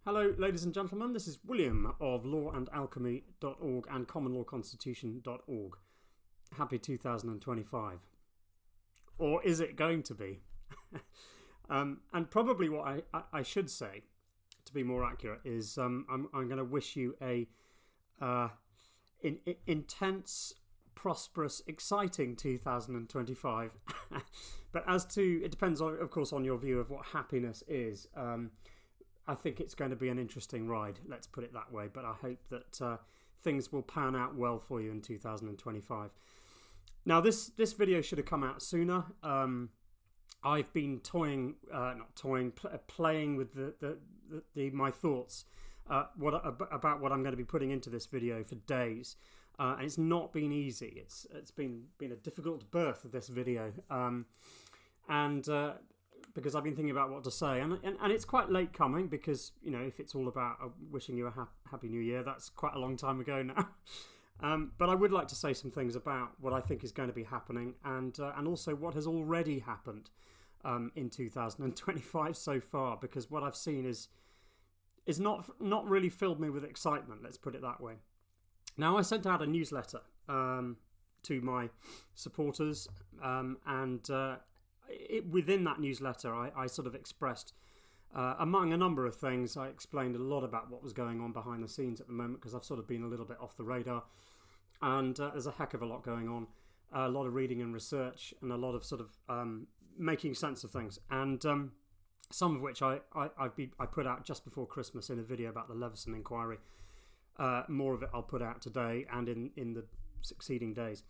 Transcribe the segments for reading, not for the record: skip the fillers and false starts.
Hello, ladies and gentlemen. This is William of lawandalchemy.org and commonlawconstitution.org. Happy 2025. Or is it going to be? And probably what I should say, to be more accurate, is I'm going to wish you a intense, prosperous, exciting 2025. But as to, it depends, of course, on your view of what happiness is. I think it's going to be an interesting ride, let's put it that way. But I hope that things will pan out well for you in 2025. Now, this video should have come out sooner. I've been playing with my thoughts about what I'm going to be putting into this video for days, and it's not been easy. It's been a difficult birth of this video, because I've been thinking about what to say, and it's quite late coming, because if it's all about wishing you a happy new year, that's quite a long time ago now. But I would like to say some things about what I think is going to be happening, and also what has already happened in 2025 so far, because what I've seen is not really filled me with excitement. Let's put it that way. Now, I sent out a newsletter to my supporters, within that newsletter, I sort of expressed, among a number of things, I explained a lot about what was going on behind the scenes at the moment, because I've sort of been a little bit off the radar, and there's a heck of a lot going on, a lot of reading and research, and a lot of sort of making sense of things, and some of which I put out just before Christmas in a video about the Leveson inquiry. More of it I'll put out today and in the succeeding days.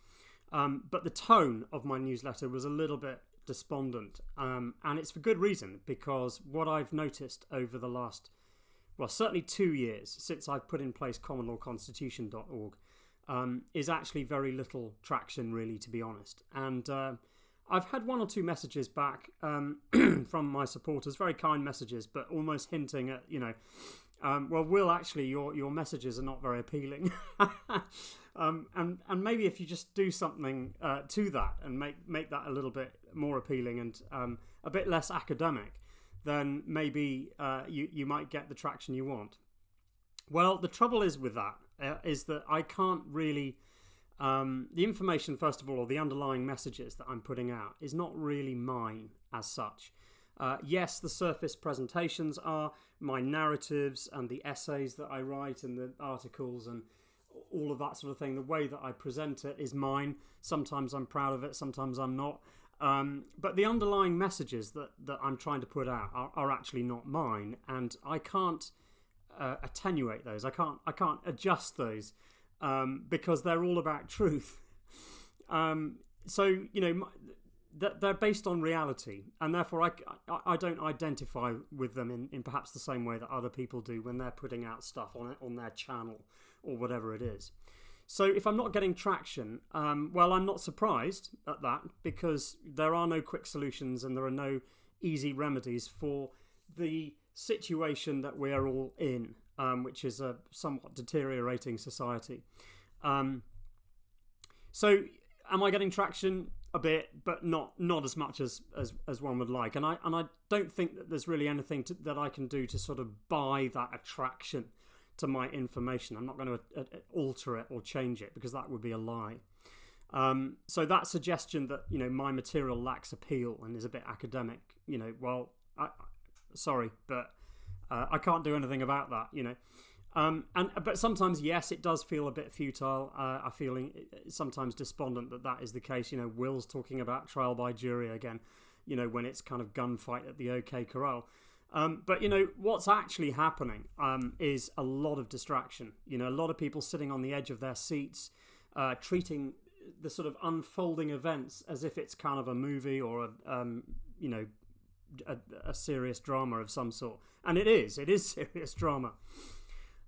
But the tone of my newsletter was a little bit despondent, and it's for good reason, because what I've noticed over the last, certainly 2 years since I've put in place commonlawconstitution.org, is actually very little traction, really, to be honest. And I've had one or two messages back from my supporters, very kind messages, but almost hinting at, Will, actually, your messages are not very appealing. And maybe if you just do something to that and make that a little bit more appealing and a bit less academic, then maybe you might get the traction you want. Well, the trouble is with that is that I can't really... the information, first of all, or the underlying messages that I'm putting out, is not really mine as such. Yes, the surface presentations are my narratives and the essays that I write and the articles and all of that sort of thing. The way that I present it is mine. Sometimes I'm proud of it, sometimes I'm not. But the underlying messages that I'm trying to put out are actually not mine, and I can't attenuate those. I can't adjust those because they're all about truth. So they're based on reality, and therefore I don't identify with them in perhaps the same way that other people do when they're putting out stuff on their channel or whatever it is. So if I'm not getting traction, I'm not surprised at that, because there are no quick solutions and there are no easy remedies for the situation that we are all in, which is a somewhat deteriorating society. So am I getting traction? A bit, but not as much as one would like, and I don't think that there's really anything that I can do to sort of buy that attraction to my information. I'm not going to alter it or change it, because that would be a lie. So that suggestion that my material lacks appeal and is a bit academic, sorry, but I can't do anything about that. But sometimes, yes, it does feel a bit futile. I'm feeling sometimes despondent that is the case. Will's talking about trial by jury again, when it's kind of gunfight at the OK Corral. But what's actually happening is a lot of distraction. A lot of people sitting on the edge of their seats, treating the sort of unfolding events as if it's kind of a movie or a serious drama of some sort. And it is serious drama.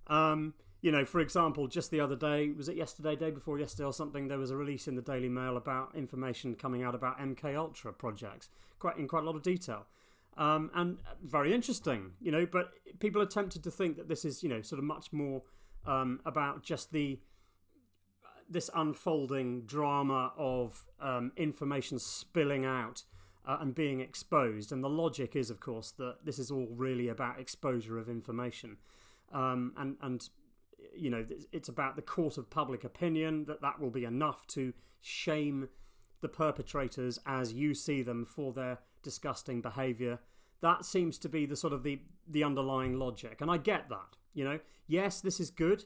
For example, just the other day, was it yesterday, day before yesterday or something, there was a release in the Daily Mail about information coming out about MK Ultra projects, in quite a lot of detail. And very interesting, but people are tempted to think that this is, sort of much more about just this unfolding drama of information spilling out and being exposed. And the logic is, of course, that this is all really about exposure of information. And you know, it's about the court of public opinion, that will be enough to shame the perpetrators as you see them for their disgusting behaviour. That seems to be the sort of the underlying logic. And I get that, you know. Yes, this is good.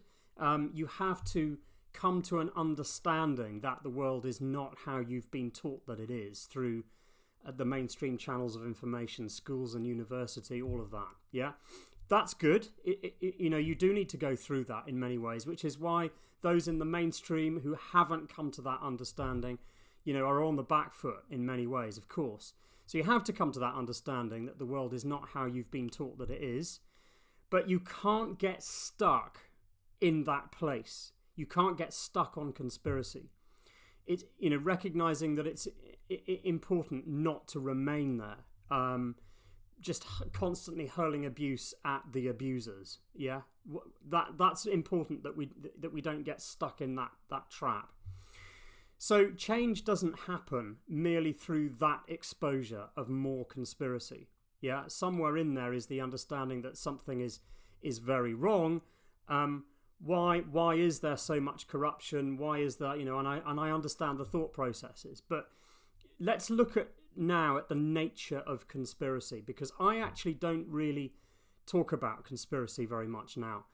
You have to come to an understanding that the world is not how you've been taught that it is through the mainstream channels of information, schools and university, all of that. Yeah, that's good. You know, you do need to go through that in many ways, which is why those in the mainstream who haven't come to that understanding, you know, are on the back foot in many ways, of course. So you have to come to that understanding that the world is not how you've been taught that it is, but you can't get stuck in that place. You can't get stuck on conspiracy. It's, you know, recognizing that it's important not to remain there. Just constantly hurling abuse at the abusers. Yeah, that's important that we don't get stuck in that trap. So change doesn't happen merely through that exposure of more conspiracy. Yeah, somewhere in there is the understanding that something is very wrong. Why is there so much corruption? Why is there, you know? And I understand the thought processes, but let's look at now at the nature of conspiracy, because I actually don't really talk about conspiracy very much now.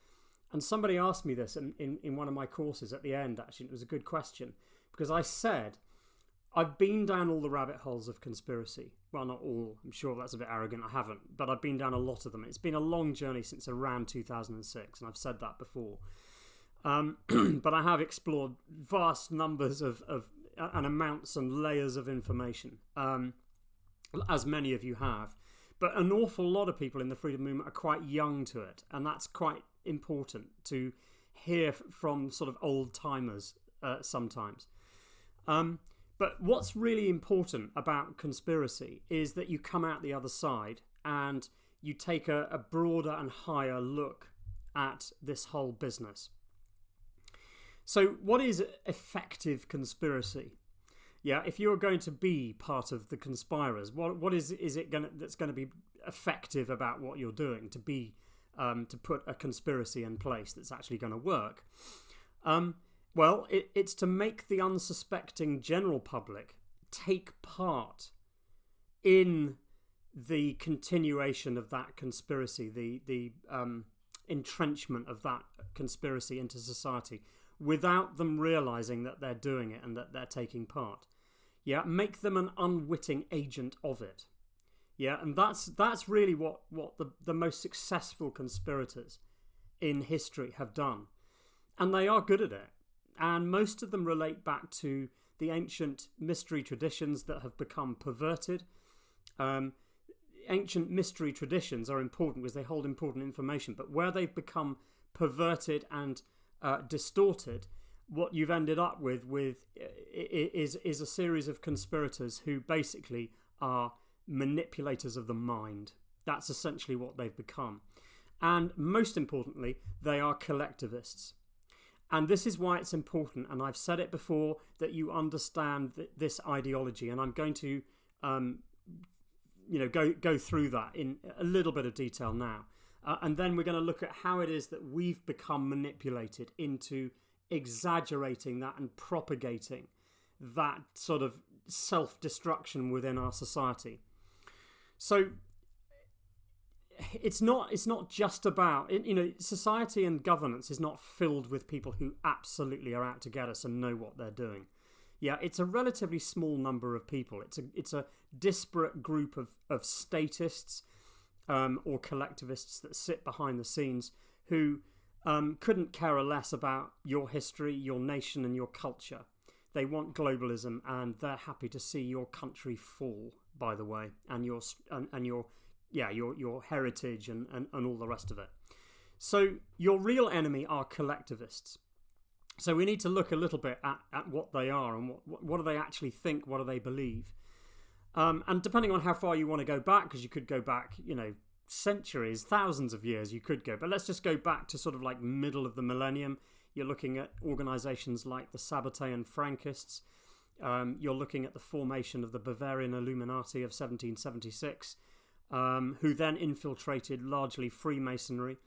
And somebody asked me this in one of my courses at the end. Actually, it was a good question. Because I said, I've been down all the rabbit holes of conspiracy. Well, not all. I'm sure that's a bit arrogant. I haven't. But I've been down a lot of them. It's been a long journey since around 2006. And I've said that before. But I have explored vast numbers of and amounts and layers of information. As many of you have. But an awful lot of people in the freedom movement are quite young to it. And that's quite important to hear from sort of old timers sometimes. But what's really important about conspiracy is that you come out the other side and you take a broader and higher look at this whole business. So what is effective conspiracy? Yeah, if you're going to be part of the conspirers, what is it that's going to be effective about what you're doing to be to put a conspiracy in place that's actually going to work? Well, it's to make the unsuspecting general public take part in the continuation of that conspiracy, the entrenchment of that conspiracy into society, without them realising that they're doing it and that they're taking part. Yeah, make them an unwitting agent of it. Yeah, and that's really what the most successful conspirators in history have done. And they are good at it. And most of them relate back to the ancient mystery traditions that have become perverted. Ancient mystery traditions are important because they hold important information, but where they've become perverted and distorted, what you've ended up with is a series of conspirators who basically are manipulators of the mind. That's essentially what they've become. And most importantly, they are collectivists. And this is why it's important, and I've said it before, that you understand this ideology, and I'm going to go through that in a little bit of detail now. And then we're going to look at how it is that we've become manipulated into exaggerating that and propagating that sort of self-destruction within our society. So it's not just about, society and governance is not filled with people who absolutely are out to get us and know what they're doing. Yeah, it's a relatively small number of people. It's a disparate group of statists or collectivists that sit behind the scenes who couldn't care less about your history, your nation and your culture. They want globalism, and they're happy to see your country fall, by the way, and your heritage and all the rest of it. So your real enemy are collectivists. So we need to look a little bit at what they are and what do they actually think, what do they believe. And depending on how far you want to go back, because you could go back, centuries, thousands of years you could go. But let's just go back to sort of like middle of the millennium. You're looking at organisations like the Sabbatean Frankists. You're looking at the formation of the Bavarian Illuminati of 1776, who then infiltrated largely Freemasonry.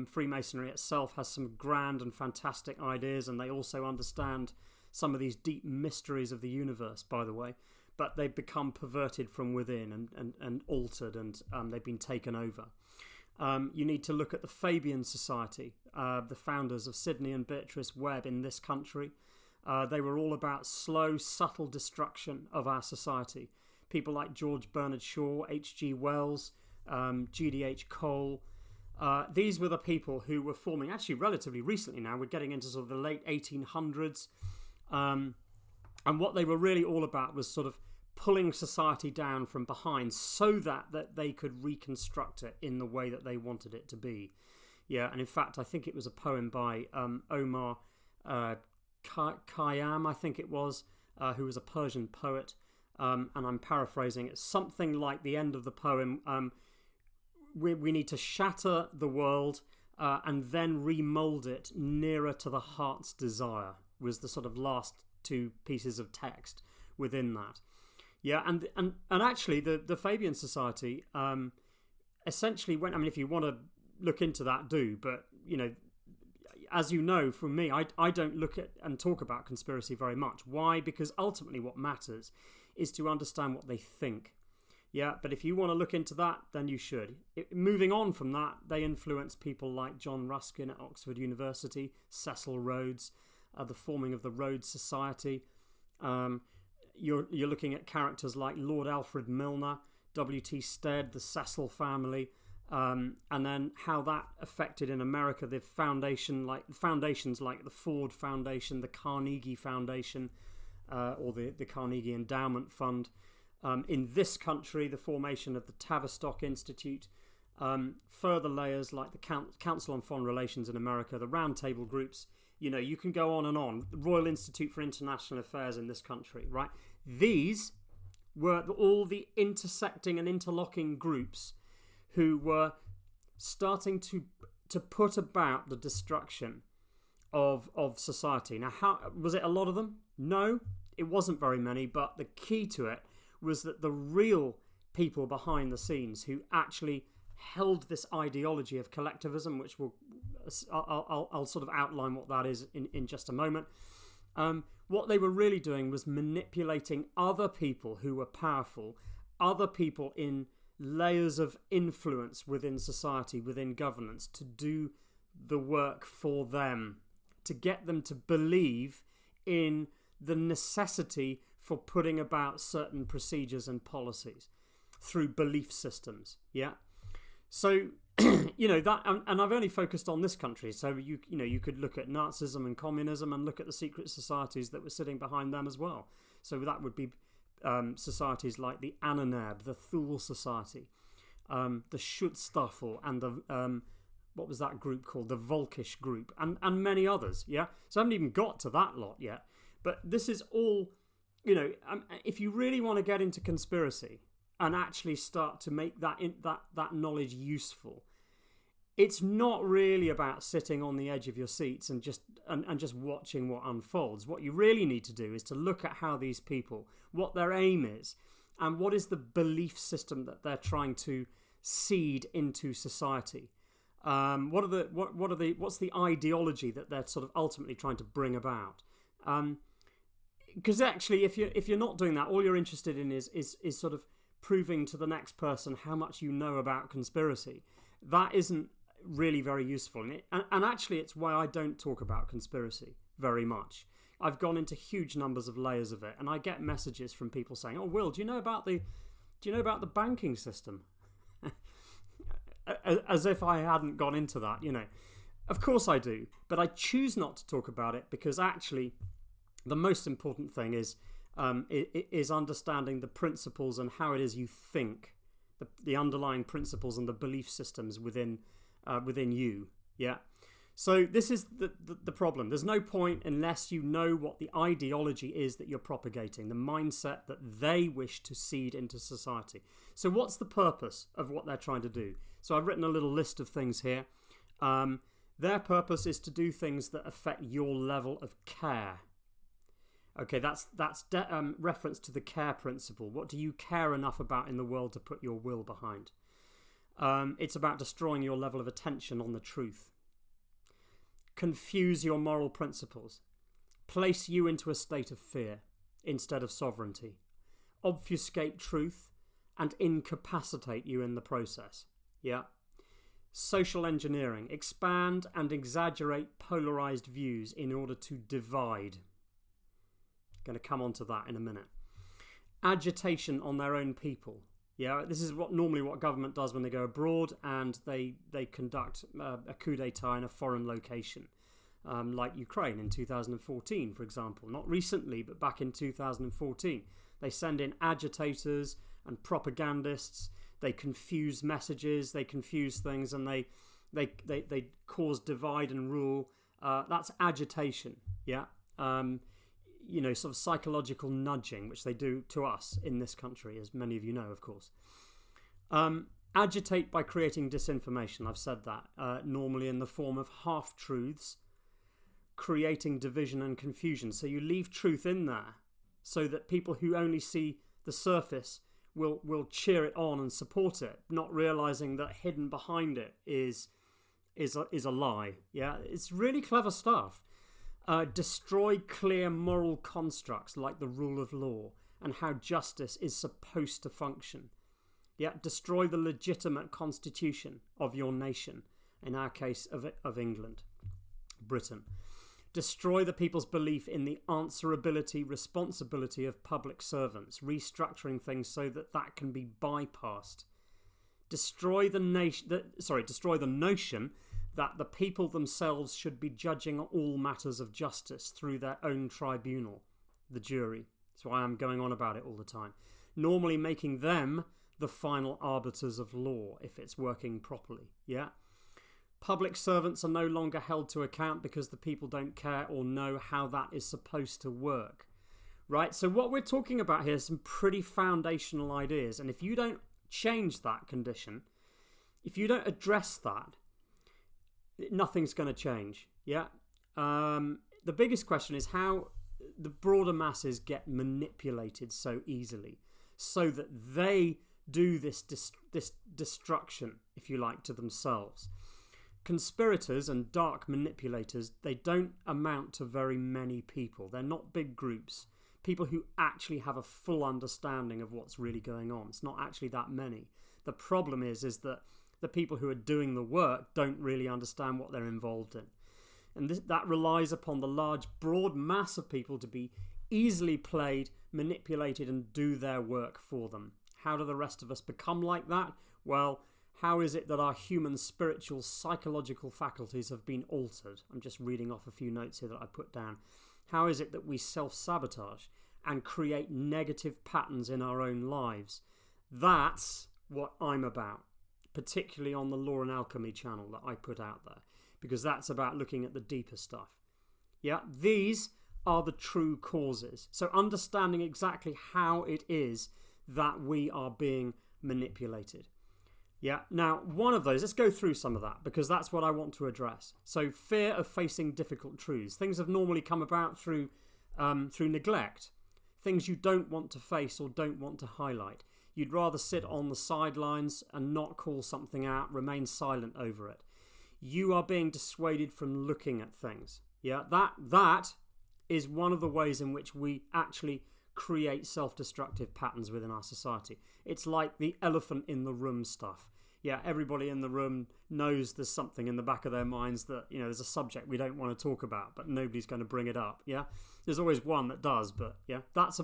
Freemasonry itself has some grand and fantastic ideas, and they also understand some of these deep mysteries of the universe, by the way, but they've become perverted from within and altered, and they've been taken over. You need to look at the Fabian Society, the founders of Sidney and Beatrice Webb in this country. They were all about slow, subtle destruction of our society. People like George Bernard Shaw, H.G. Wells, G.D.H. Cole. These were the people who were forming, actually relatively recently now, we're getting into sort of the late 1800s. And what they were really all about was sort of pulling society down from behind so that they could reconstruct it in the way that they wanted it to be. Yeah, and in fact, I think it was a poem by Omar Khayyam, I think it was, who was a Persian poet, and I'm paraphrasing. It's something like the end of the poem, we need to shatter the world and then remold it nearer to the heart's desire, was the sort of last two pieces of text within that. Yeah, and actually the Fabian Society essentially went, I mean, if you want to look into that, do, but, you know, as you know from me, I don't look at and talk about conspiracy very much. Why? Because ultimately what matters is to understand what they think. Yeah, but if you want to look into that, then you should. Moving on from that, they influenced people like John Ruskin at Oxford University, Cecil Rhodes, the forming of the Rhodes Society. You're looking at characters like Lord Alfred Milner, W.T. Stead, the Cecil family, and then how that affected in America the foundations like the Ford Foundation, the Carnegie Foundation, or the Carnegie Endowment Fund. In this country, the formation of the Tavistock Institute, further layers like the Council on Foreign Relations in America, the Round Table groups. You know, you can go on and on. The Royal Institute for International Affairs in this country, right? These were all the intersecting and interlocking groups who were starting to put about the destruction of society. Now, how was it? A lot of them? No, it wasn't very many. But the key to it was that the real people behind the scenes who actually held this ideology of collectivism, which I'll sort of outline what that is in just a moment. What they were really doing was manipulating other people who were powerful, other people in layers of influence within society, within governance, to do the work for them, to get them to believe in the necessity for putting about certain procedures and policies through belief systems. Yeah. So, you know, that, and I've only focused on this country. So you could look at Nazism and communism and look at the secret societies that were sitting behind them as well. So that would be societies like the Ananab, the Thule Society, the Schutzstaffel, and the what was that group called? The Volkisch group, and many others. Yeah. So I haven't even got to that lot yet. But this is all, you know, if you really want to get into conspiracy and actually start to make that knowledge useful, it's not really about sitting on the edge of your seats and just watching what unfolds. What you really need to do is to look at how these people, what their aim is, and what is the belief system that they're trying to seed into society. What's the ideology that they're sort of ultimately trying to bring about? Because actually, if you're not doing that, all you're interested in is sort of proving to the next person how much you know about conspiracy. That isn't really very useful. And actually, it's why I don't talk about conspiracy very much. I've gone into huge numbers of layers of it, and I get messages from people saying, "Oh, Will, do you know about the banking system?" As if I hadn't gone into that, you know. Of course I do, but I choose not to talk about it because actually, the most important thing is understanding the principles and how it is you think, the underlying principles and the belief systems within you. Yeah. So this is the problem. There's no point unless you know what the ideology is that you're propagating, the mindset that they wish to seed into society. So what's the purpose of what they're trying to do? So I've written a little list of things here. Their purpose is to do things that affect your level of care. Okay, that's reference to the care principle. What do you care enough about in the world to put your will behind? It's about destroying your level of attention on the truth. Confuse your moral principles. Place you into a state of fear instead of sovereignty. Obfuscate truth and incapacitate you in the process. Yeah. Social engineering. Expand and exaggerate polarized views in order to divide. Going to come on to that in a minute. Agitation on their own people. Yeah, this is normally what government does when they go abroad and they conduct a coup d'etat in a foreign location, like Ukraine in 2014, for example. Not recently, but back in 2014. They send in agitators and propagandists. They confuse messages, they confuse things, and they cause divide and rule. That's agitation, yeah? Sort of psychological nudging, which they do to us in this country, as many of you know, of course. Agitate by creating disinformation. I've said that. Normally in the form of half-truths, creating division and confusion. So you leave truth in there so that people who only see the surface will cheer it on and support it, not realizing that hidden behind it is a lie. Yeah, it's really clever stuff. Destroy clear moral constructs like the rule of law and how justice is supposed to function. Yeah, destroy the legitimate constitution of your nation, in our case of England, Britain. Destroy the people's belief in the answerability, responsibility of public servants, restructuring things so that can be bypassed. Destroy the notion that the people themselves should be judging all matters of justice through their own tribunal, the jury. That's why I'm going on about it all the time. Normally making them the final arbiters of law if it's working properly, yeah? Public servants are no longer held to account because the people don't care or know how that is supposed to work, right? So what we're talking about here is some pretty foundational ideas, and if you don't change that condition, if you don't address that, nothing's going to change, yeah? The biggest question is how the broader masses get manipulated so easily so that they do this destruction, if you like, to themselves. Conspirators and dark manipulators, they don't amount to very many people. They're not big groups. People who actually have a full understanding of what's really going on. It's not actually that many. The problem is that the people who are doing the work don't really understand what they're involved in. And that relies upon the large, broad mass of people to be easily played, manipulated, and do their work for them. How do the rest of us become like that? Well, how is it that our human, spiritual, psychological faculties have been altered? I'm just reading off a few notes here that I put down. How is it that we self-sabotage and create negative patterns in our own lives? That's what I'm about, particularly on the Law and Alchemy channel that I put out there, because that's about looking at the deeper stuff. Yeah, these are the true causes. So understanding exactly how it is that we are being manipulated. Yeah, now one of those, let's go through some of that because that's what I want to address. So fear of facing difficult truths. Things have normally come about through neglect. Things you don't want to face or don't want to highlight. You'd rather sit on the sidelines and not call something out, remain silent over it. You are being dissuaded from looking at things. Yeah, that is one of the ways in which we actually create self-destructive patterns within our society. It's like the elephant in the room stuff. Yeah, everybody in the room knows there's something in the back of their minds that, there's a subject we don't want to talk about, but nobody's going to bring it up. Yeah, there's always one that does, but yeah, that's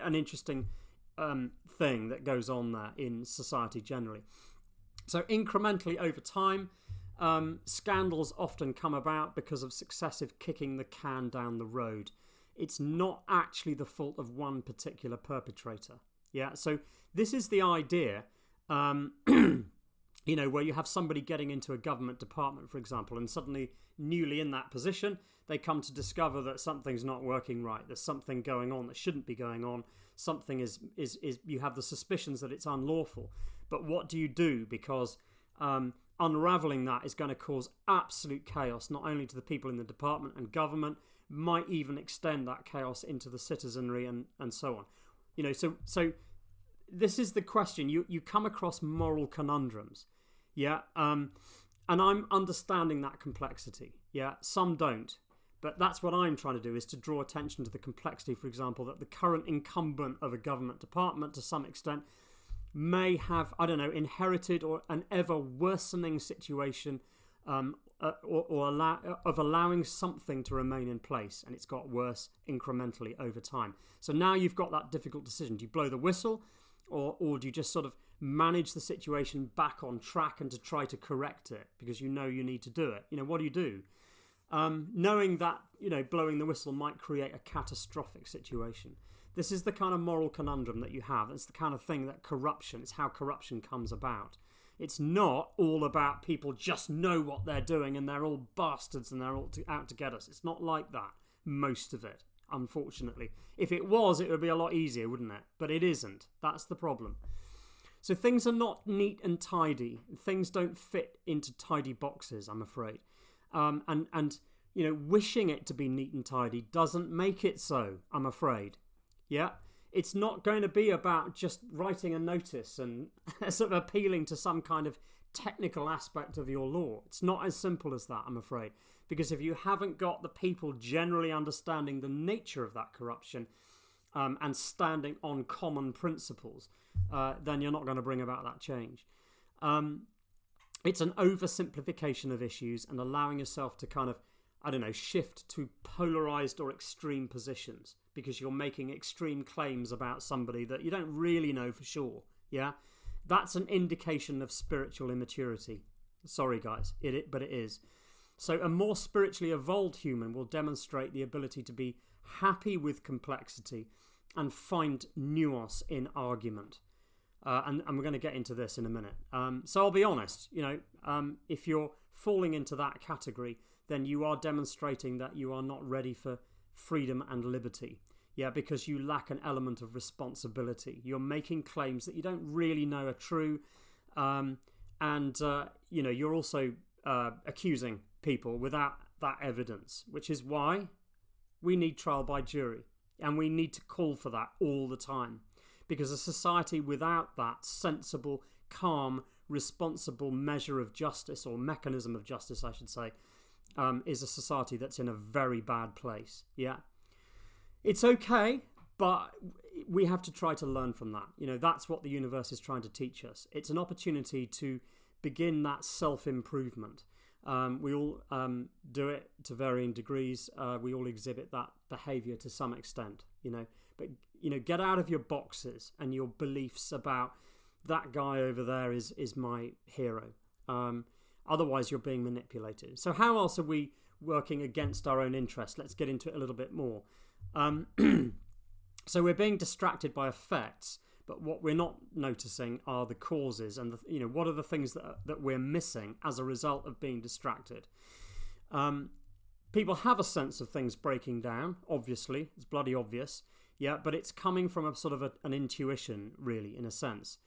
an interesting thing that goes on there in society generally. So incrementally over time, scandals often come about because of successive kicking the can down the road. It's not actually the fault of one particular perpetrator. Yeah, so this is the idea, where you have somebody getting into a government department, for example, and suddenly newly in that position, they come to discover that something's not working right. There's something going on that shouldn't be going on. Something is you have the suspicions that it's unlawful. But what do? Because unravelling that is going to cause absolute chaos, not only to the people in the department and government, might even extend that chaos into the citizenry and so on. You know, so this is the question. You come across moral conundrums, yeah, and I'm understanding that complexity. Yeah, some don't, but that's what I'm trying to do, is to draw attention to the complexity. For example, that the current incumbent of a government department, to some extent, may have, I don't know, inherited or an ever worsening situation, of allowing something to remain in place, and it's got worse incrementally over time. So now you've got that difficult decision. Do you blow the whistle, or do you just sort of manage the situation back on track and to try to correct it because you know you need to do it? You know, what do you do? Knowing that, you know, blowing the whistle might create a catastrophic situation. This is the kind of moral conundrum that you have. It's the kind of thing that it's how corruption comes about. It's not all about people just know what they're doing and they're all bastards and they're all out to get us. It's not like that, most of it, unfortunately. If it was, it would be a lot easier, wouldn't it? But it isn't. That's the problem. So things are not neat and tidy. Things don't fit into tidy boxes, I'm afraid. And you know, wishing it to be neat and tidy doesn't make it so, I'm afraid. Yeah, it's not going to be about just writing a notice and sort of appealing to some kind of technical aspect of your law. It's not as simple as that, I'm afraid. Because if you haven't got the people generally understanding the nature of that corruption and standing on common principles, then you're not going to bring about that change. It's an oversimplification of issues and allowing yourself to kind of, I don't know, shift to polarized or extreme positions because you're making extreme claims about somebody that you don't really know for sure. Yeah, that's an indication of spiritual immaturity. Sorry, guys, but it is. So a more spiritually evolved human will demonstrate the ability to be happy with complexity and find nuance in argument. And we're going to get into this in a minute. So I'll be honest, you know, if you're falling into that category, then you are demonstrating that you are not ready for freedom and liberty. Yeah, because you lack an element of responsibility. You're making claims that you don't really know are true. You know, you're also accusing people without that evidence, which is why we need trial by jury. And we need to call for that all the time. Because a society without that sensible, calm, responsible measure of justice, or mechanism of justice, I should say, is a society that's in a very bad place. Yeah, it's okay, but we have to try to learn from that. You know, that's what the universe is trying to teach us. It's an opportunity to begin that self-improvement. We all do it to varying degrees. We all exhibit that behavior to some extent, you know. But, you know, get out of your boxes and your beliefs about that guy over there is my hero. Otherwise, you're being manipulated. So how else are we working against our own interests? Let's get into it a little bit more. So we're being distracted by effects, but what we're not noticing are the causes and, you know, what are the things that we're missing as a result of being distracted. People have a sense of things breaking down, obviously. It's bloody obvious. Yeah, but it's coming from a sort of an intuition, really, in a sense.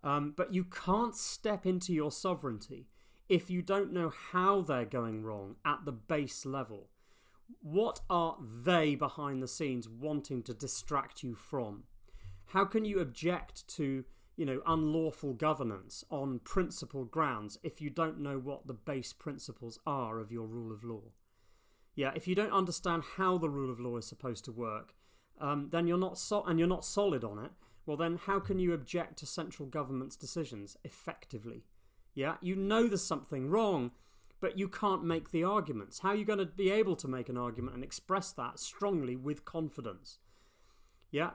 But you can't step into your sovereignty if you don't know how they're going wrong at the base level. What are they behind the scenes wanting to distract you from? How can you object to, you know, unlawful governance on principled grounds if you don't know what the base principles are of your rule of law? Yeah, if you don't understand how the rule of law is supposed to work, then you're not you're not solid on it. Well, then how can you object to central government's decisions effectively? Yeah, you know there's something wrong, but you can't make the arguments. How are you going to be able to make an argument and express that strongly with confidence? Yeah,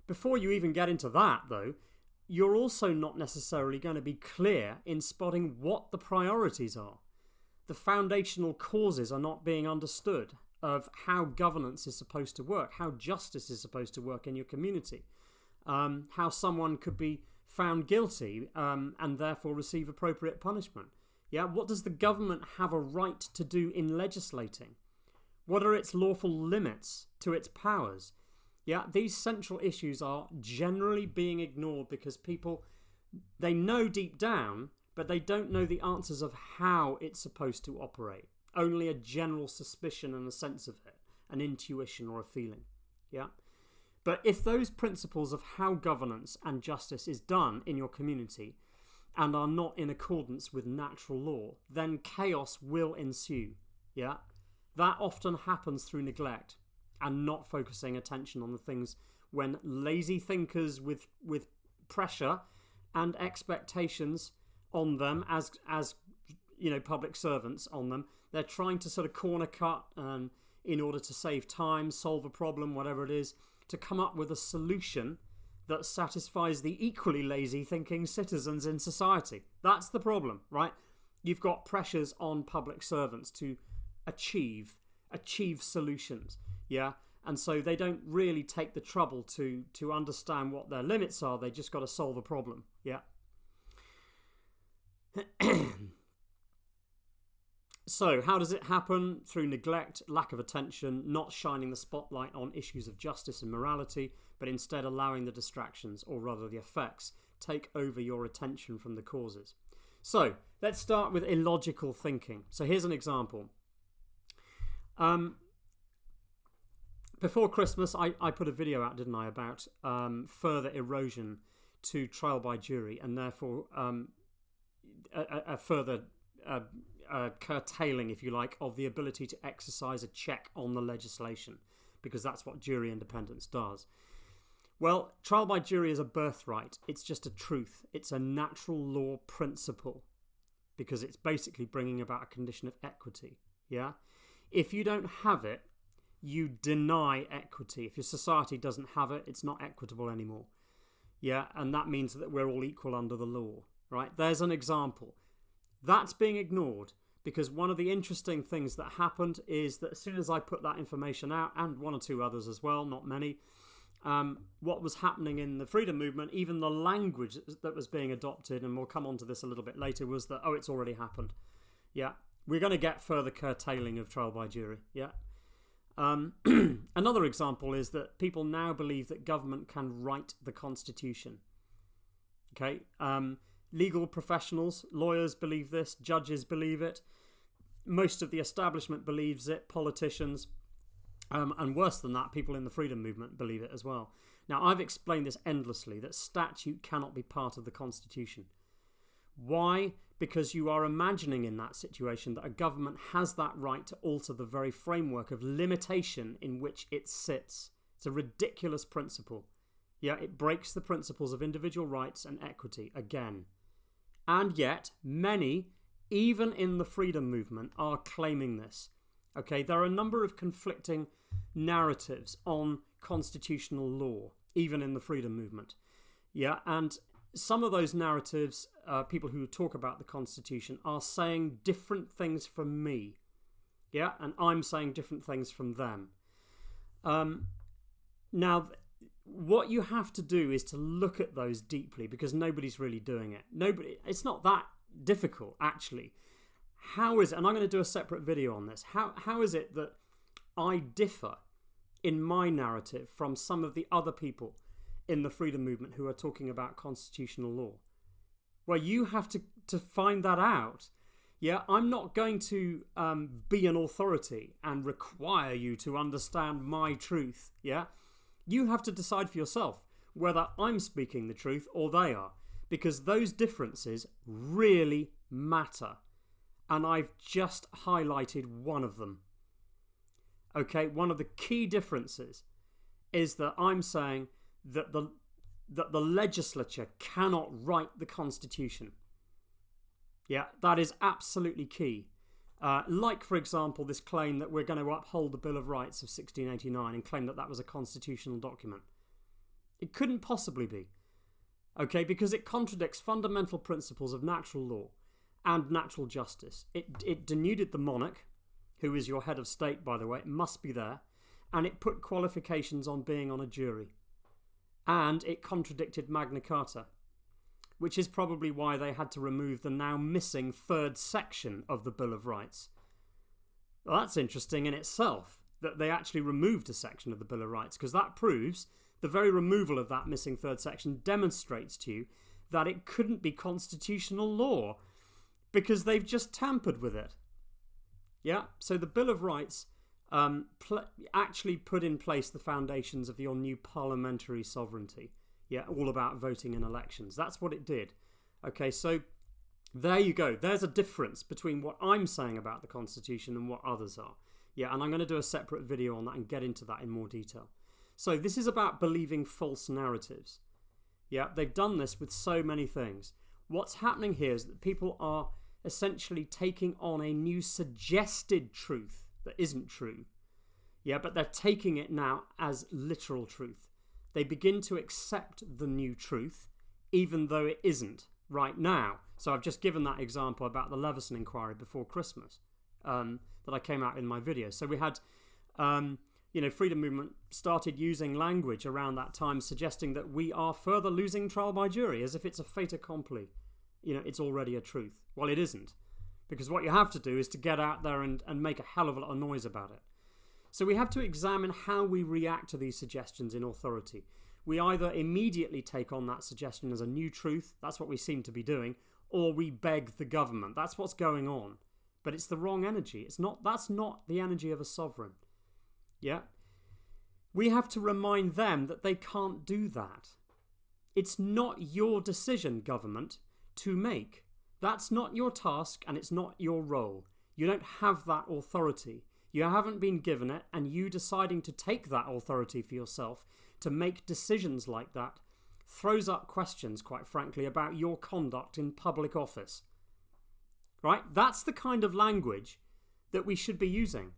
before you even get into that, though, you're also not necessarily going to be clear in spotting what the priorities are. The foundational causes are not being understood of how governance is supposed to work, how justice is supposed to work in your community, how someone could be found guilty and therefore receive appropriate punishment. Yeah, what does the government have a right to do in legislating? What are its lawful limits to its powers? Yeah, these central issues are generally being ignored because people, they know deep down, but they don't know the answers of how it's supposed to operate. Only a general suspicion and a sense of it, an intuition or a feeling. Yeah? But if those principles of how governance and justice is done in your community and are not in accordance with natural law, then chaos will ensue. Yeah? That often happens through neglect and not focusing attention on the things when lazy thinkers with pressure and expectations on them as public servants on them, they're trying to sort of corner cut in order to save time, solve a problem, whatever it is, to come up with a solution that satisfies the equally lazy thinking citizens in society. That's the problem, right? You've got pressures on public servants to achieve solutions, yeah? And so they don't really take the trouble to understand what their limits are. They just got to solve a problem, yeah? So, how does it happen? Through neglect, lack of attention, not shining the spotlight on issues of justice and morality, but instead allowing the distractions, or rather the effects, take over your attention from the causes. So, let's start with illogical thinking. So, here's an example. Before Christmas, I put a video out, didn't I, about further erosion to trial by jury, and therefore a further curtailing, if you like, of the ability to exercise a check on the legislation, because that's what jury independence does. Well, trial by jury is a birthright. It's just a truth. It's a natural law principle, because it's basically bringing about a condition of equity. Yeah? If you don't have it, you deny equity. If your society doesn't have it, it's not equitable anymore. Yeah? And that means that we're all equal under the law. Right? There's an example. That's being ignored, because one of the interesting things that happened is that as soon as I put that information out, and one or two others as well, not many, what was happening in the freedom movement, even the language that was being adopted, and we'll come on to this a little bit later, was that, it's already happened. Yeah, we're going to get further curtailing of trial by jury. Yeah. Another example is that people now believe that government can write the Constitution. Okay. Legal professionals, lawyers believe this, judges believe it, most of the establishment believes it, politicians, and worse than that, people in the freedom movement believe it as well. Now, I've explained this endlessly, that statute cannot be part of the Constitution. Why? Because you are imagining in that situation that a government has that right to alter the very framework of limitation in which it sits. It's a ridiculous principle. Yeah, it breaks the principles of individual rights and equity again. And yet, many, even in the freedom movement, are claiming this. Okay, there are a number of conflicting narratives on constitutional law, even in the freedom movement. Yeah, and some of those narratives, people who talk about the Constitution, are saying different things from me. Yeah, and I'm saying different things from them. Now, what you have to do is to look at those deeply, because nobody's really doing it. It's not that difficult, actually. How is it, and I'm going to do a separate video on this, how is it that I differ in my narrative from some of the other people in the freedom movement who are talking about constitutional law? Well, you have to find that out. Yeah, I'm not going to be an authority and require you to understand my truth. Yeah, you have to decide for yourself whether I'm speaking the truth or they are, because those differences really matter. And I've just highlighted one of them. Okay, one of the key differences is that I'm saying that the legislature cannot write the Constitution. Yeah, that is absolutely key. Like, for example, this claim that we're going to uphold the Bill of Rights of 1689 and claim that that was a constitutional document. It couldn't possibly be. Okay, because it contradicts fundamental principles of natural law and natural justice. It denuded the monarch, who is your head of state, by the way, it must be there, and it put qualifications on being on a jury. And it contradicted Magna Carta, which is probably why they had to remove the now missing third section of the Bill of Rights. Well, that's interesting in itself, that they actually removed a section of the Bill of Rights, because that proves the very removal of that missing third section demonstrates to you that it couldn't be constitutional law because they've just tampered with it. Yeah, so the Bill of Rights actually put in place the foundations of your new parliamentary sovereignty. Yeah, all about voting in elections. That's what it did. Okay, so there you go. There's a difference between what I'm saying about the Constitution and what others are. Yeah, and I'm going to do a separate video on that and get into that in more detail. So this is about believing false narratives. Yeah, they've done this with so many things. What's happening here is that people are essentially taking on a new suggested truth that isn't true. Yeah, but they're taking it now as literal truth. They begin to accept the new truth, even though it isn't right now. So I've just given that example about the Leveson inquiry before Christmas that I came out in my video. So we had, Freedom Movement started using language around that time suggesting that we are further losing trial by jury, as if it's a fait accompli. It's already a truth. Well, it isn't. Because what you have to do is to get out there and make a hell of a lot of noise about it. So we have to examine how we react to these suggestions in authority. We either immediately take on that suggestion as a new truth, that's what we seem to be doing, or we beg the government. That's what's going on. But it's the wrong energy. That's not the energy of a sovereign. Yeah? We have to remind them that they can't do that. It's not your decision, government, to make. That's not your task and it's not your role. You don't have that authority. You haven't been given it, and you deciding to take that authority for yourself to make decisions like that throws up questions, quite frankly, about your conduct in public office. Right? That's the kind of language that we should be using.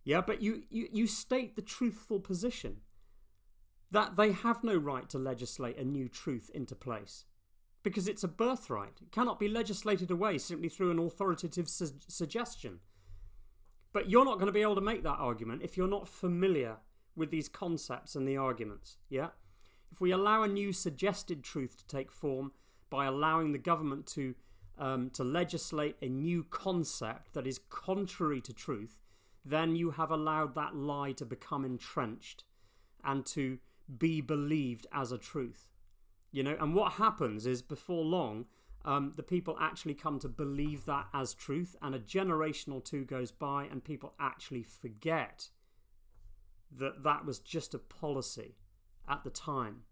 Yeah, but you state the truthful position that they have no right to legislate a new truth into place because it's a birthright. It cannot be legislated away simply through an authoritative suggestion. But you're not going to be able to make that argument if you're not familiar with these concepts and the arguments. Yeah? If we allow a new suggested truth to take form by allowing the government to legislate a new concept that is contrary to truth, then you have allowed that lie to become entrenched and to be believed as a truth. And what happens is before long, the people actually come to believe that as truth, and a generation or two goes by and people actually forget that that was just a policy at the time.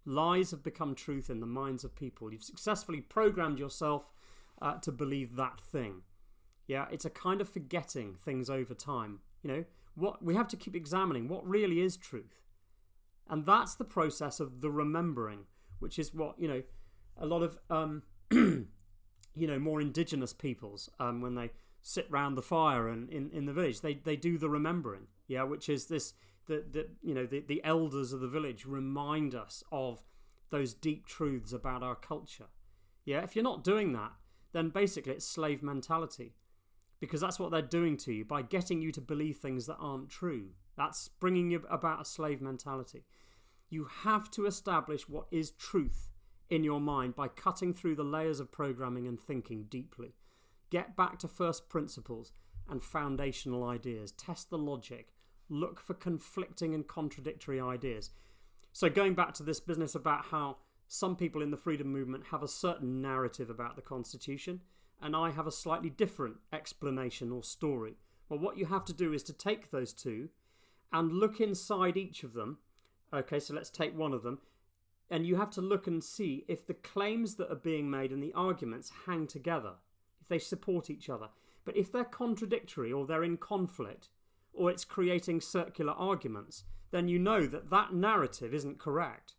Lies have become truth in the minds of people. You've successfully programmed yourself to believe that thing. Yeah, it's a kind of forgetting things over time. What we have to keep examining what really is truth. And that's the process of the remembering, which is what, a lot of more indigenous peoples, when they sit round the fire and in the village, they do the remembering, yeah, which is this the elders of the village remind us of those deep truths about our culture. Yeah, if you're not doing that, then basically it's slave mentality, because that's what they're doing to you by getting you to believe things that aren't true. That's bringing you about a slave mentality. You have to establish what is truth in your mind by cutting through the layers of programming and thinking deeply. Get back to first principles and foundational ideas. Test the logic. Look for conflicting and contradictory ideas. So going back to this business about how some people in the freedom movement have a certain narrative about the Constitution, and I have a slightly different explanation or story. Well, what you have to do is to take those two and look inside each of them. Okay, so let's take one of them. And you have to look and see if the claims that are being made and the arguments hang together, if they support each other. But if they're contradictory or they're in conflict, or it's creating circular arguments, then you know that that narrative isn't correct.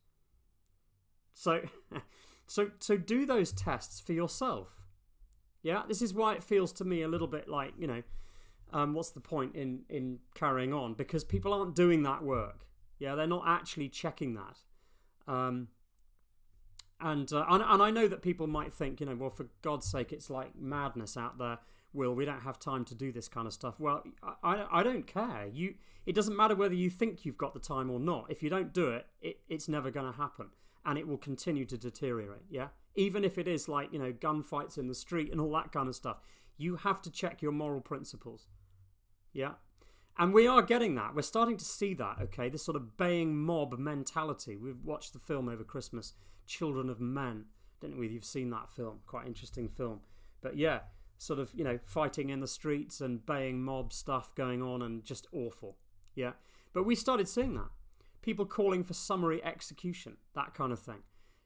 So do those tests for yourself. Yeah, this is why it feels to me a little bit like, what's the point in carrying on? Because people aren't doing that work. Yeah, they're not actually checking that. And I know that people might think, well, for God's sake, it's like madness out there. Will, we don't have time to do this kind of stuff. Well, I don't care. It doesn't matter whether you think you've got the time or not. If you don't do it, it's never going to happen, and it will continue to deteriorate. Yeah, even if it is like gunfights in the street and all that kind of stuff, you have to check your moral principles. Yeah. And we are getting that. We're starting to see that, okay? This sort of baying mob mentality. We've watched the film over Christmas, Children of Men, Don't know whether you've seen that film. Quite interesting film. But yeah, sort of, fighting in the streets and baying mob stuff going on and just awful. Yeah. But we started seeing that. People calling for summary execution, that kind of thing.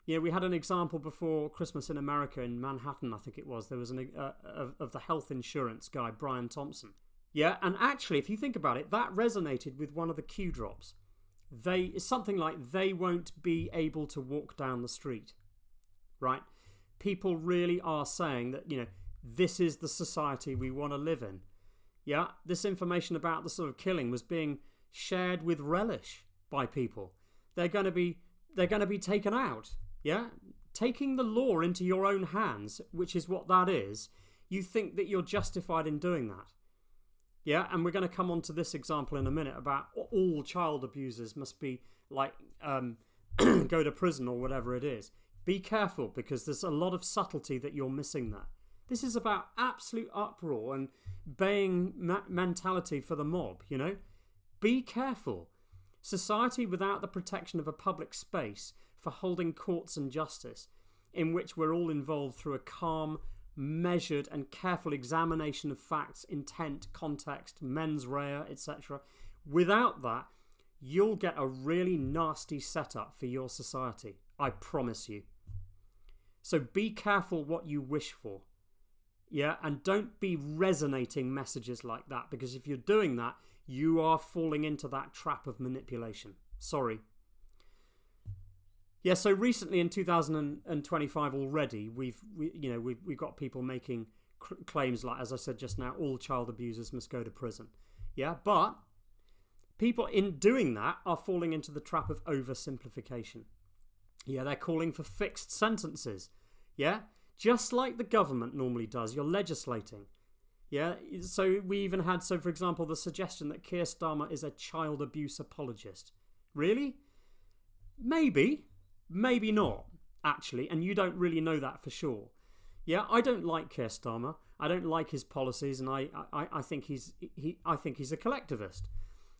We had an example before Christmas in America in Manhattan, I think it was. There was of the health insurance guy, Brian Thompson. Yeah, and actually, if you think about it, that resonated with one of the Q drops. It's something like they won't be able to walk down the street, right? People really are saying that, this is the society we want to live in. Yeah, this information about the sort of killing was being shared with relish by people. They're going to be taken out. Yeah, taking the law into your own hands, which is what that is. You think that you're justified in doing that. Yeah, and we're going to come on to this example in a minute about all child abusers must be like go to prison or whatever it is. Be careful, because there's a lot of subtlety that you're missing there. This is about absolute uproar and baying mentality for the mob, Be careful. Society without the protection of a public space for holding courts and justice, in which we're all involved through a calm, measured and careful examination of facts, intent, context, mens rea, etc. Without that, you'll get a really nasty setup for your society. I promise you. So be careful what you wish for. Yeah, and don't be resonating messages like that, because if you're doing that, you are falling into that trap of manipulation. Sorry. Yeah, so recently in 2025 already, we've got people making claims like, as I said just now, all child abusers must go to prison. Yeah, but people in doing that are falling into the trap of oversimplification. Yeah, they're calling for fixed sentences. Yeah, just like the government normally does. You're legislating. Yeah, so we even had, for example, the suggestion that Keir Starmer is a child abuse apologist. Really? Maybe not, actually, and you don't really know that for sure. Yeah, I don't like Keir Starmer. I don't like his policies, and I think he's a collectivist.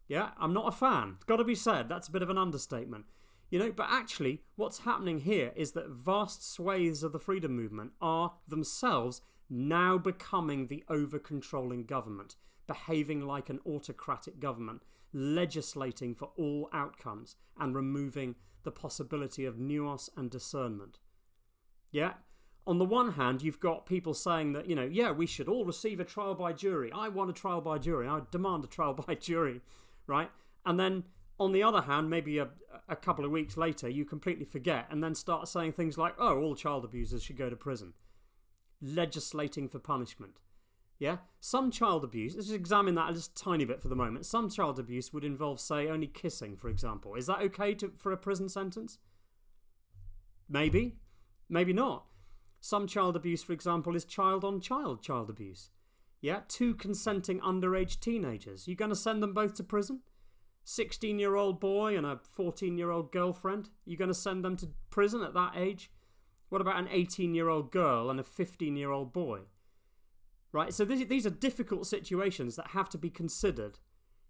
Yeah, I'm not a fan. It's got to be said. That's a bit of an understatement. But actually, what's happening here is that vast swathes of the freedom movement are themselves now becoming the over-controlling government, behaving like an autocratic government, legislating for all outcomes and removing the possibility of nuance and discernment. Yeah? On the one hand, you've got people saying that, we should all receive a trial by jury. I want a trial by jury. I demand a trial by jury, right? And then, on the other hand, maybe a couple of weeks later, you completely forget and then start saying things like, oh, all child abusers should go to prison. Legislating for punishment. Yeah? Some child abuse, let's just examine that just a tiny bit for the moment. Some child abuse would involve, say, only kissing, for example. Is that okay for a prison sentence? Maybe. Maybe not. Some child abuse, for example, is child-on-child child abuse. Yeah? 2 consenting underage teenagers. You going to send them both to prison? 16-year-old boy and a 14-year-old girlfriend. You going to send them to prison at that age? What about an 18-year-old girl and a 15-year-old boy? Right, so these are difficult situations that have to be considered.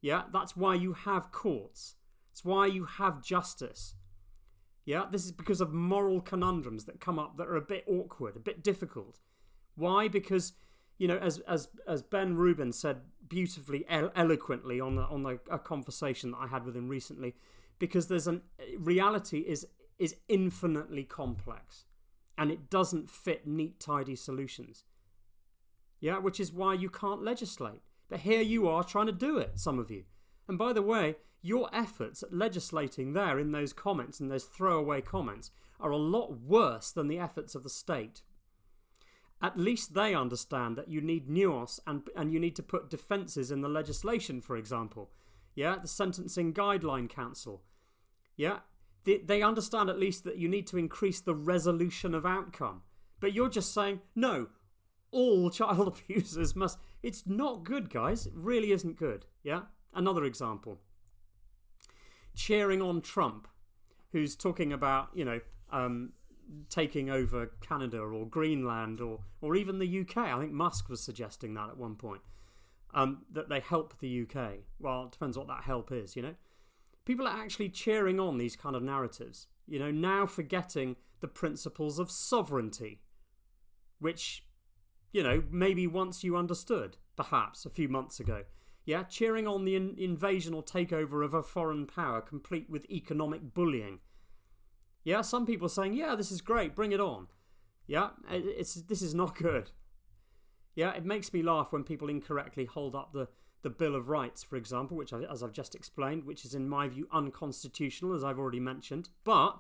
Yeah, that's why you have courts. It's why you have justice. Yeah, this is because of moral conundrums that come up that are a bit awkward, a bit difficult. Why? Because, as Ben Rubin said beautifully, eloquently on a conversation that I had with him recently, because reality is infinitely complex, and it doesn't fit neat, tidy solutions. Yeah, which is why you can't legislate. But here you are trying to do it, some of you. And by the way, your efforts at legislating there in those comments and those throwaway comments are a lot worse than the efforts of the state. At least they understand that you need nuance and you need to put defences in the legislation, for example. Yeah, the Sentencing Guideline Council. Yeah, they understand at least that you need to increase the resolution of outcome. But you're just saying, no, all child abusers must... It's not good, guys. It really isn't good. Yeah? Another example. Cheering on Trump, who's talking about, taking over Canada or Greenland or even the UK. I think Musk was suggesting that at one point. That they help the UK. Well, it depends what that help is, People are actually cheering on these kind of narratives. Now forgetting the principles of sovereignty, which, maybe once you understood, perhaps a few months ago. Yeah, cheering on the invasion or takeover of a foreign power, complete with economic bullying. Yeah, some people are saying, yeah, this is great, bring it on. Yeah, this is not good. Yeah, it makes me laugh when people incorrectly hold up the Bill of Rights, for example, which, as I've just explained, which is in my view unconstitutional, as I've already mentioned. But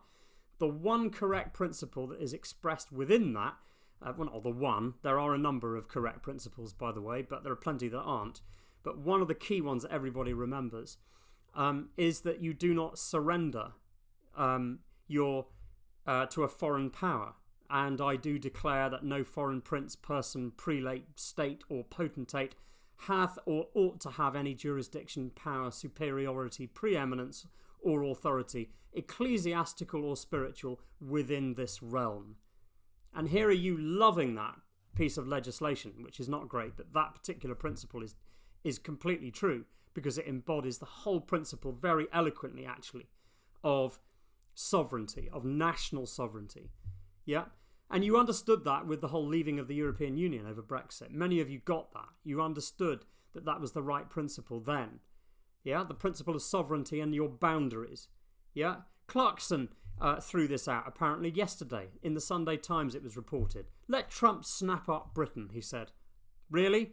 the one correct principle that is expressed within that, well, not the one, there are a number of correct principles, by the way, but there are plenty that aren't. But one of the key ones that everybody remembers is that you do not surrender to a foreign power. And I do declare that no foreign prince, person, prelate, state or potentate hath or ought to have any jurisdiction, power, superiority, preeminence or authority, ecclesiastical or spiritual, within this realm. And here are you loving that piece of legislation, which is not great, but that particular principle is completely true, because it embodies the whole principle very eloquently, actually, of sovereignty, of national sovereignty. Yeah? And you understood that with the whole leaving of the European Union over Brexit. Many of you got that. You understood that that was the right principle then. Yeah? The principle of sovereignty and your boundaries. Yeah? Clarkson threw this out apparently yesterday. In the Sunday Times it was reported. Let Trump snap up Britain, he said. Really?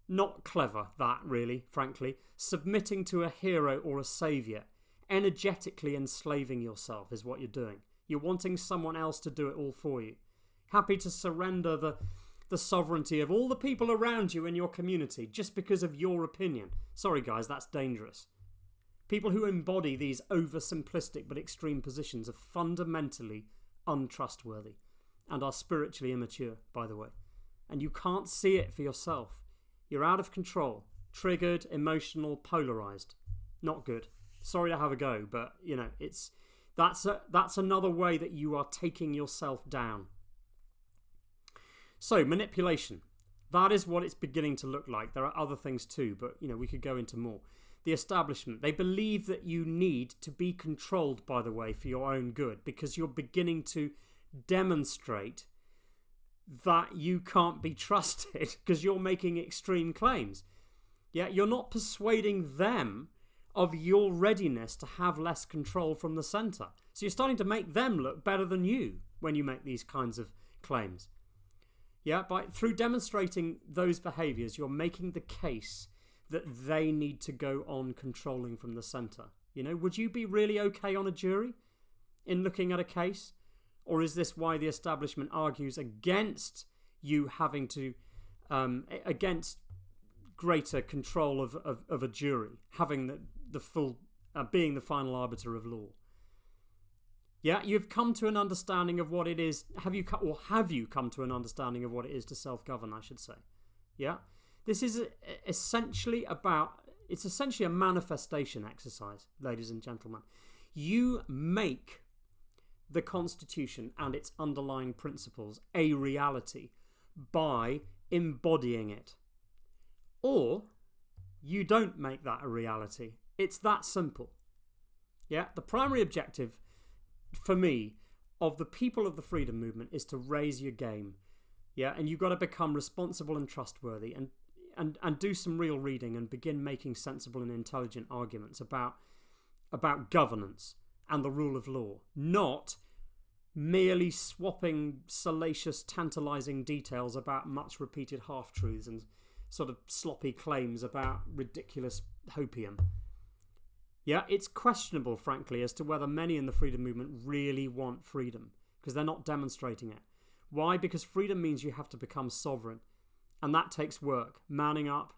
Not clever, that, really, frankly. Submitting to a hero or a saviour. Energetically enslaving yourself is what you're doing. You're wanting someone else to do it all for you. Happy to surrender the sovereignty of all the people around you in your community just because of your opinion. Sorry, guys, that's dangerous. People who embody these oversimplistic but extreme positions are fundamentally untrustworthy and are spiritually immature, by the way. And you can't see it for yourself. You're out of control, triggered, emotional, polarised. Not good. Sorry to have a go, but, that's another way that you are taking yourself down. So, manipulation. That is what it's beginning to look like. There are other things too, but, we could go into more. The establishment. They believe that you need to be controlled, by the way, for your own good, because you're beginning to demonstrate that you can't be trusted because you're making extreme claims. Yeah, you're not persuading them of your readiness to have less control from the centre. So you're starting to make them look better than you when you make these kinds of claims. Yeah, through demonstrating those behaviours, you're making the case that they need to go on controlling from the centre. Would you be really okay on a jury in looking at a case? Or is this why the establishment argues against you having to, against greater control of a jury, having the full, being the final arbiter of law? Yeah, you've come to an understanding of what it is. Have you come to an understanding of what it is to self-govern, I should say? Yeah? This is essentially a manifestation exercise, ladies and gentlemen. You make the Constitution and its underlying principles a reality by embodying it. Or you don't make that a reality. It's that simple. Yeah, the primary objective for me of the people of the freedom movement is to raise your game. Yeah, and you've got to become responsible and trustworthy and do some real reading and begin making sensible and intelligent arguments about governance and the rule of law, not merely swapping salacious, tantalising details about much repeated half-truths and sort of sloppy claims about ridiculous hopium. Yeah, it's questionable, frankly, as to whether many in the freedom movement really want freedom, because they're not demonstrating it. Why? Because freedom means you have to become sovereign, and that takes work. Manning up,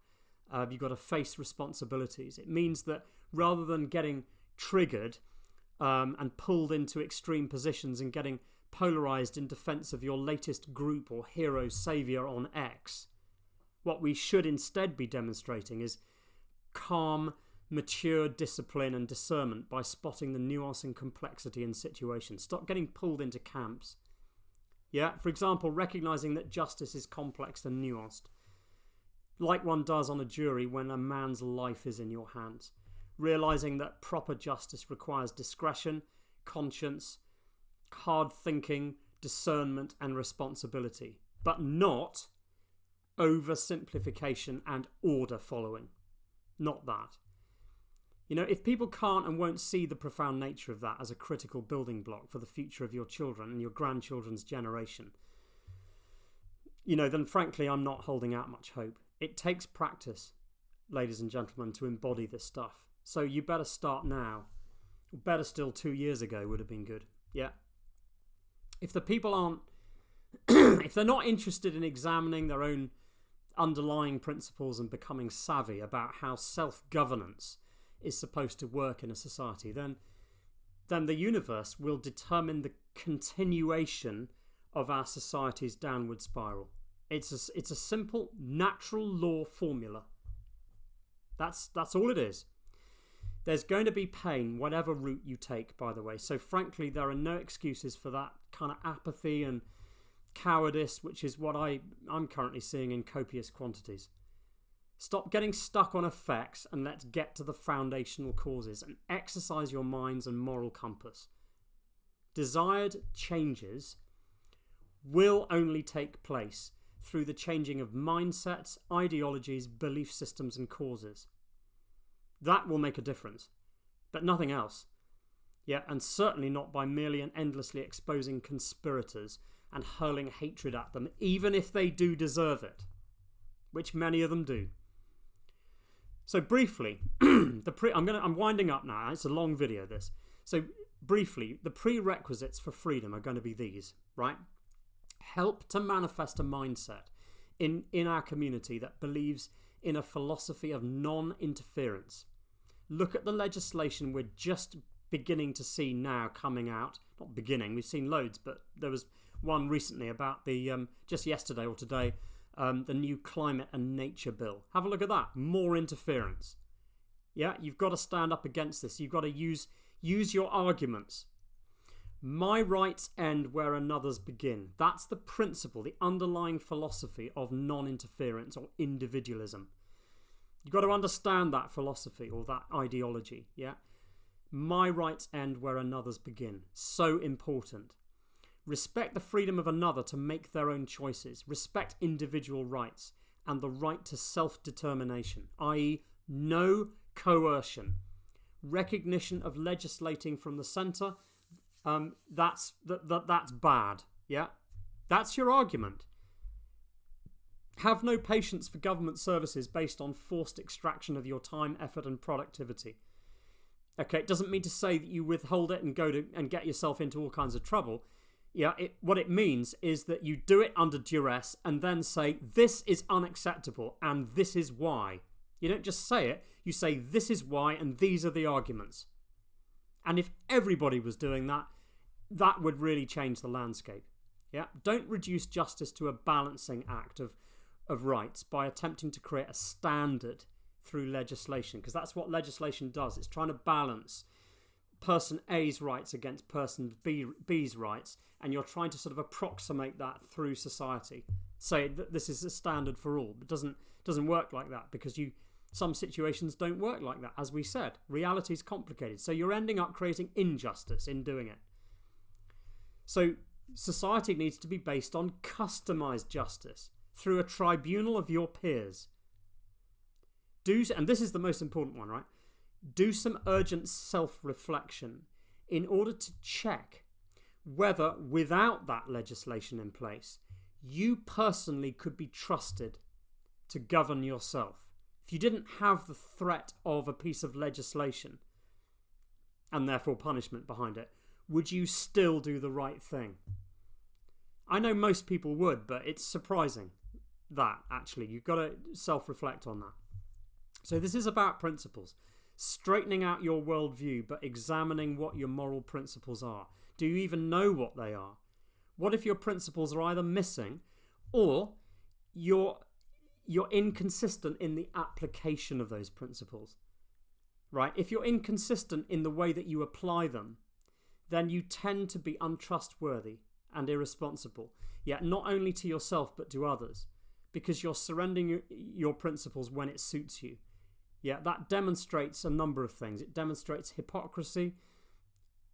you've got to face responsibilities. It means that rather than getting triggered and pulled into extreme positions and getting polarised in defence of your latest group or hero saviour on X, what we should instead be demonstrating is calm, mature discipline and discernment by spotting the nuance and complexity in situations. Stop getting pulled into camps. Yeah, for example, recognising that justice is complex and nuanced, like one does on a jury when a man's life is in your hands. Realising that proper justice requires discretion, conscience, hard thinking, discernment and responsibility, but not oversimplification and order following. Not that. You know, if people can't and won't see the profound nature of that as a critical building block for the future of your children and your grandchildren's generation, you know, then frankly, I'm not holding out much hope. It takes practice, ladies and gentlemen, to embody this stuff. So you better start now. Better still, 2 years ago would have been good. Yeah. If the people aren't, if they're not interested in examining their own underlying principles and becoming savvy about how self-governance is supposed to work in a society, then the universe will determine the continuation of our society's downward spiral. It's a simple natural law formula. That's all it is. There's going to be pain whatever route you take, by the way. So frankly, there are no excuses for that kind of apathy and cowardice, which is what I'm currently seeing in copious quantities. Stop getting stuck on effects and let's get to the foundational causes and exercise your minds and moral compass. Desired changes will only take place through the changing of mindsets, ideologies, belief systems and causes. That will make a difference, but nothing else. Yeah, and certainly not by merely and endlessly exposing conspirators and hurling hatred at them, even if they do deserve it, which many of them do. So briefly, I'm winding up now. It's a long video, this. So briefly, the prerequisites for freedom are going to be these, right? Help to manifest a mindset in our community that believes in a philosophy of non-interference. Look at the legislation we're just beginning to see now coming out. Not beginning, we've seen loads, but there was one recently about the, just yesterday or today, the new climate and nature bill. Have a look at that. More interference. Yeah, you've got to stand up against this. You've got to use your arguments. My rights end where another's begin. That's the principle, the underlying philosophy of non-interference or individualism. You've got to understand that philosophy or that ideology. Yeah, my rights end where another's begin. So important. Respect the freedom of another to make their own choices. Respect individual rights and the right to self-determination, i.e. no coercion. Recognition of legislating from the centre, that's bad. Yeah, that's your argument. Have no patience for government services based on forced extraction of your time, effort and productivity. Okay, it doesn't mean to say that you withhold it and go to and get yourself into all kinds of trouble. Yeah, what it means is that you do it under duress and then say, this is unacceptable and this is why. You don't just say it, you say, this is why and these are the arguments. And if everybody was doing that, that would really change the landscape. Yeah, don't reduce justice to a balancing act of rights by attempting to create a standard through legislation, because that's what legislation does. It's trying to balance person A's rights against person B's rights, and you're trying to sort of approximate that through society. Say that this is a standard for all, but doesn't work like that, because some situations don't work like that. As we said, reality is complicated, so you're ending up creating injustice in doing it. So society needs to be based on customized justice through a tribunal of your peers. And this is the most important one, right? Do some urgent self-reflection in order to check whether, without that legislation in place, you personally could be trusted to govern yourself. If you didn't have the threat of a piece of legislation and therefore punishment behind it, would you still do the right thing? I know most people would, but it's surprising that, actually. You've got to self-reflect on that. So this is about principles. Straightening out your worldview, but examining what your moral principles are. Do you even know what they are? What if your principles are either missing or you're inconsistent in the application of those principles? Right? If you're inconsistent in the way that you apply them, then you tend to be untrustworthy and irresponsible. Yet not only to yourself but to others, because you're surrendering your principles when it suits you. Yeah, that demonstrates a number of things. It demonstrates hypocrisy,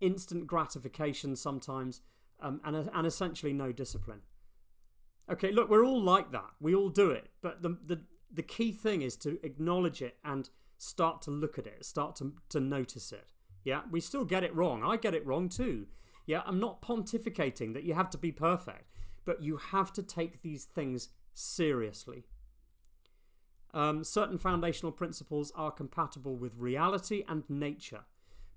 instant gratification sometimes, and essentially no discipline. Okay, look, we're all like that. We all do it. But the key thing is to acknowledge it and start to look at it, start to notice it. Yeah, we still get it wrong. I get it wrong too. Yeah, I'm not pontificating that you have to be perfect, but you have to take these things seriously. Certain foundational principles are compatible with reality and nature,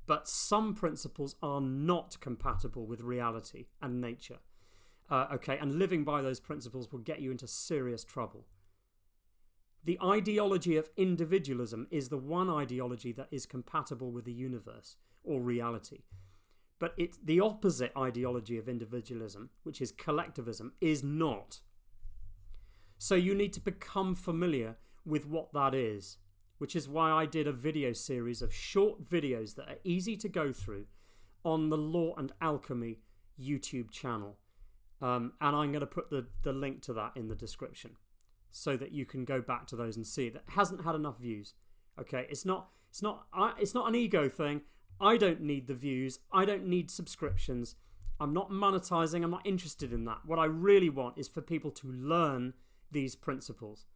but some principles are not compatible with reality and nature. And living by those principles will get you into serious trouble. The ideology of individualism is the one ideology that is compatible with the universe or reality. But the opposite ideology of individualism, which is collectivism, is not. So you need to become familiar with what that is, which is why I did a video series of short videos that are easy to go through on the Law and Alchemy YouTube channel. And I'm going to put the link to that in the description so that you can go back to those and see. That hasn't had enough views. Okay, it's not an ego thing. I don't need the views. I don't need subscriptions. I'm not monetizing. I'm not interested in that. What I really want is for people to learn these principles.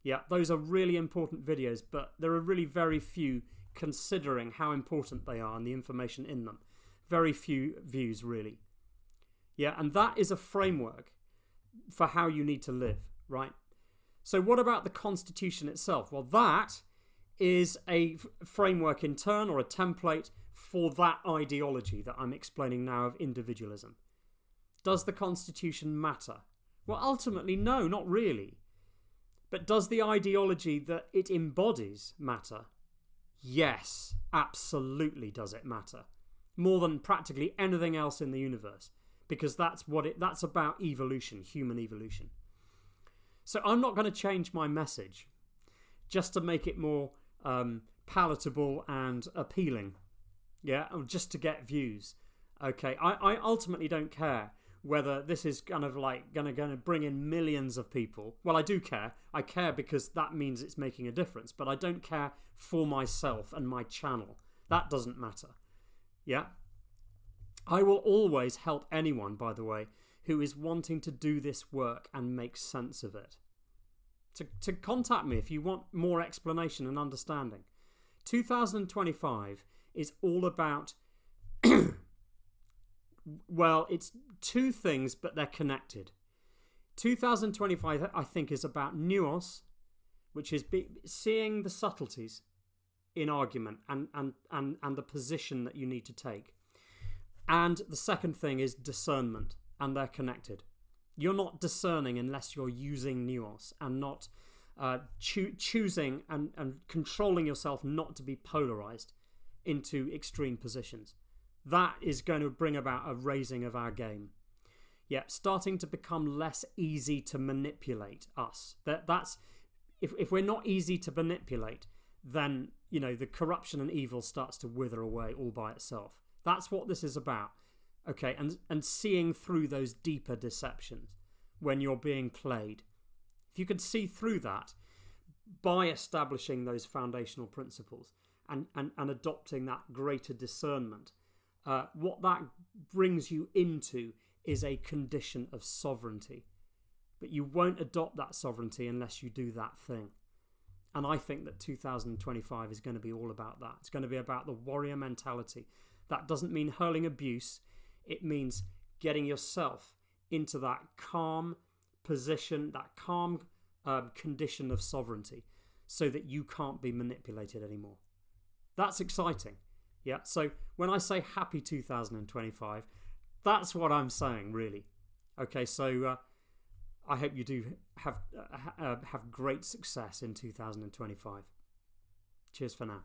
Yeah, those are really important videos, but there are really very few considering how important they are and the information in them. Very few views, really. Yeah, and that is a framework for how you need to live, right? So what about the Constitution itself? Well, that is a framework in turn, or a template for that ideology that I'm explaining now of individualism. Does the Constitution matter? Well, ultimately, no, not really. But does the ideology that it embodies matter? Yes, absolutely does it matter. More than practically anything else in the universe. Because that's about evolution, human evolution. So I'm not going to change my message just to make it more palatable and appealing. Yeah, or just to get views. Okay, I ultimately don't care whether this is kind of like going to bring in millions of people. Well, I do care. I care because that means it's making a difference. But I don't care for myself and my channel. That doesn't matter. Yeah? I will always help anyone, by the way, who is wanting to do this work and make sense of it. To contact me if you want more explanation and understanding. 2025 is all about... well, it's two things, but they're connected. 2025, I think, is about nuance, which is seeing the subtleties in argument and the position that you need to take. And the second thing is discernment, and they're connected. You're not discerning unless you're using nuance and not choosing and controlling yourself not to be polarized into extreme positions. That is going to bring about a raising of our game. Yeah, starting to become less easy to manipulate us. That's if we're not easy to manipulate, then the corruption and evil starts to wither away all by itself. That's what this is about. Okay, and seeing through those deeper deceptions when you're being played. If you can see through that by establishing those foundational principles and adopting that greater discernment, what that brings you into is a condition of sovereignty. But you won't adopt that sovereignty unless you do that thing. And I think that 2025 is going to be all about that. It's going to be about the warrior mentality. That doesn't mean hurling abuse. It means getting yourself into that calm position, that calm condition of sovereignty, so that you can't be manipulated anymore. That's exciting. Yeah, so when I say happy 2025, that's what I'm saying, really. Okay, so I hope you do have great success in 2025. Cheers for now.